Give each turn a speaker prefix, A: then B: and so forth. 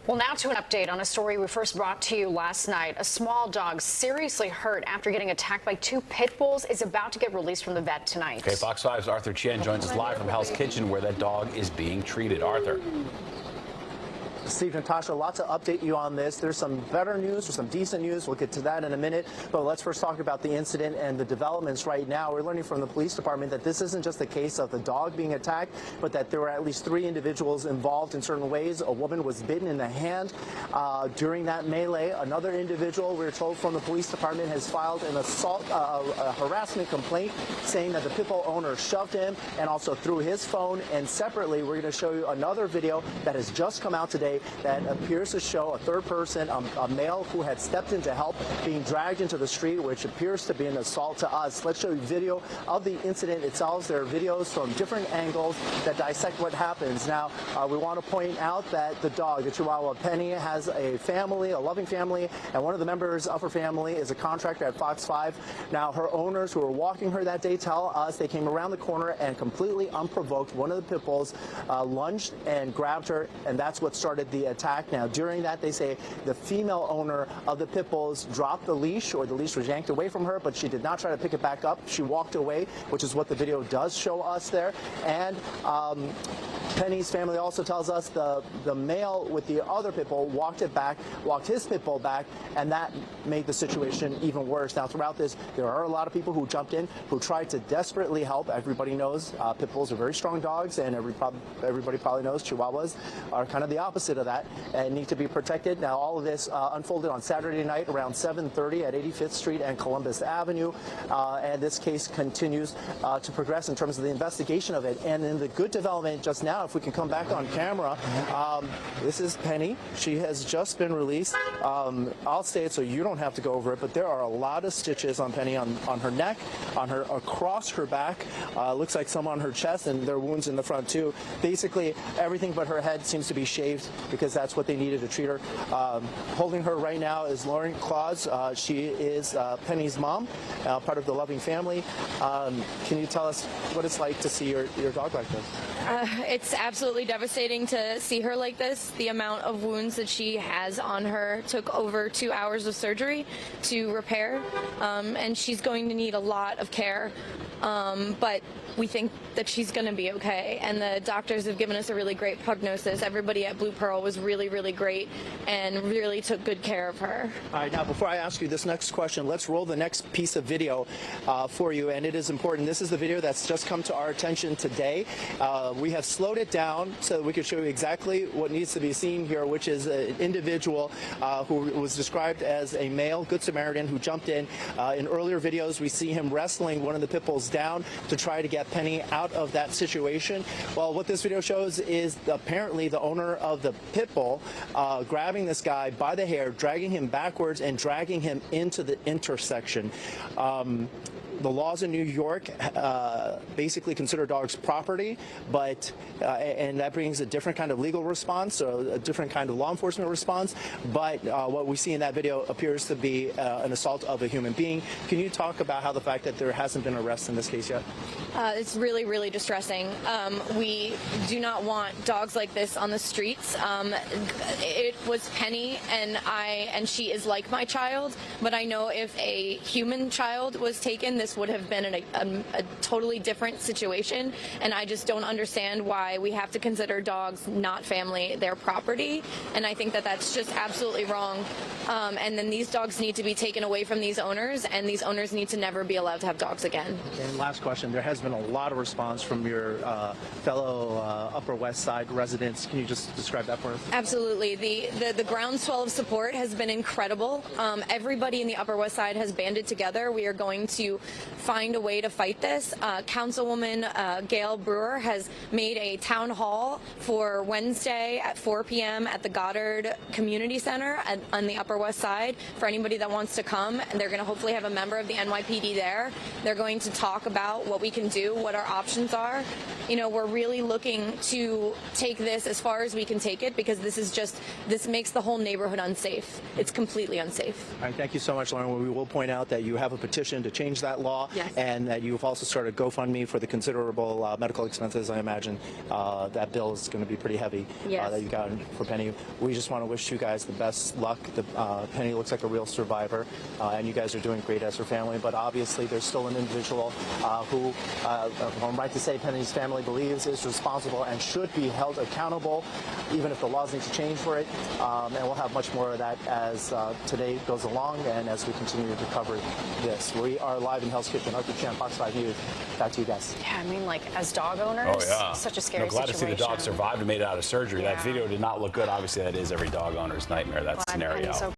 A: Well, now to an update on a story we first brought to you last night. A small dog seriously hurt after getting attacked by two pit bulls is about to get released from the vet tonight.
B: Okay, Fox 5's Arthur Chen joins us live from Hell's Kitchen, where that dog is being treated. Arthur.
C: Steve, Natasha, a lot to update you on this. There's some better news or some decent news. We'll get to that in a minute. But let's first talk about the incident and the developments right now. We're learning from the police department that this isn't just a case of the dog being attacked, but that there were at least 3 individuals involved in certain ways. A woman was bitten in the hand during that melee. Another individual, we're told from the police department, has filed an assault, a harassment complaint saying that the pit bull owner shoved him and also threw his phone. And separately, we're going to show you another video that has just come out today that appears to show a third person, a male who had stepped in to help, being dragged into the street, which appears to be an assault to us. Let's show you video of the incident itself. There are videos from different angles that dissect what happens. Now, we want to point out that the dog, the Chihuahua Penny, has a family, a loving family, and one of the members of her family is a contractor at Fox 5. Now, her owners who were walking her that day tell us they came around the corner and completely unprovoked, one of the pit bulls lunged and grabbed her, and that's what started the attack. Now, during that, they say the female owner of the pit bulls dropped the leash, or the leash was yanked away from her, but she did not try to pick it back up. She walked away, which is what the video does show us there. And Penny's family also tells us the male with the other pit bull walked his pit bull back, and that made the situation even worse. Now, throughout this, there are a lot of people who jumped in, who tried to desperately help. Everybody knows pit bulls are very strong dogs, and everybody probably knows Chihuahuas are kind of the opposite of that and need to be protected. Now, all of this unfolded on Saturday night around 7:30 at 85th Street and Columbus Avenue, and this case continues to progress in terms of the investigation of it. And in the good development just now, if we can come back on camera, this is Penny. She has just been released. I'll say it so you don't have to go over it, but there are a lot of stitches on Penny, on her neck, across her back. Looks like some on her chest, and there are wounds in the front too. Basically, everything but her head seems to be shaved, because that's what they needed to treat her. Holding her right now is Lauren Claus. She is Penny's mom, part of the loving family. Can you tell us what it's like to see your dog like this?
D: It's absolutely devastating to see her like this. The amount of wounds that she has on her took over 2 hours of surgery to repair, and she's going to need a lot of care. But we think that she's going to be okay, and the doctors have given us a really great prognosis. Everybody at Blue Pearl was really, really great and really took good care of her.
C: All right, now before I ask you this next question, let's roll the next piece of video for you, and it is important. This is the video that's just come to our attention today. We have slowed it down so that we can show you exactly what needs to be seen here, which is an individual who was described as a male Good Samaritan who jumped in. In earlier videos, we see him wrestling one of the pit bulls down to try to get Penny out of that situation. Well, what this video shows is apparently the owner of the pit bull grabbing this guy by the hair, dragging him backwards, and dragging him into the intersection. The laws in New York basically consider dogs property, but and that brings a different kind of legal response, or a different kind of law enforcement response. But what we see in that video appears to be an assault of a human being. Can you talk about how the fact that there hasn't been an arrest in this case yet?
D: It's really, really distressing. We do not want dogs like this on the streets. It was Penny, and she is like my child, but I know if a human child was taken, this would have been a totally different situation, and I just don't understand why we have to consider dogs not family, they're property, and I think that that's just absolutely wrong. And then these dogs need to be taken away from these owners, and these owners need to never be allowed to have dogs again.
C: And last question, there has been a lot of response from your fellow Upper West Side residents. Can you just describe that for us?
D: Absolutely. The groundswell of support has been incredible. Everybody in the Upper West Side has banded together. We are going to find a way to fight this. Councilwoman Gail Brewer has made a town hall for Wednesday at 4 p.m. at the Goddard Community Center on the Upper West Side for anybody that wants to come. And they're going to hopefully have a member of the NYPD there. They're going to talk about what we can do through what our options are. You know, we're really looking to take this as far as we can take it, because this makes the whole neighborhood unsafe. It's completely unsafe.
C: All right, thank you so much, Lauren. We will point out that you have a petition to change that law,
D: Yes.
C: and that you've also started GoFundMe for the considerable medical expenses. I imagine that bill is going to be pretty heavy.
D: Yes.
C: That you got for Penny. We just want to wish you guys the best luck. Penny looks like a real survivor, and you guys are doing great as her family. But obviously, there's still an individual who, if I'm right to say, Penny's family believes is responsible and should be held accountable, even if the laws need to change for it. And we'll have much more of that as today goes along and as we continue to cover this. We are live in Hell's Kitchen. Arthur Chan, Fox 5 News. Back to you guys.
A: Yeah, I mean, like, as dog owners, such a scary
B: glad
A: situation.
B: to see the dog survived and made it out of surgery.
A: Yeah.
B: That video did not look good. Obviously, that is every dog owner's nightmare, that scenario.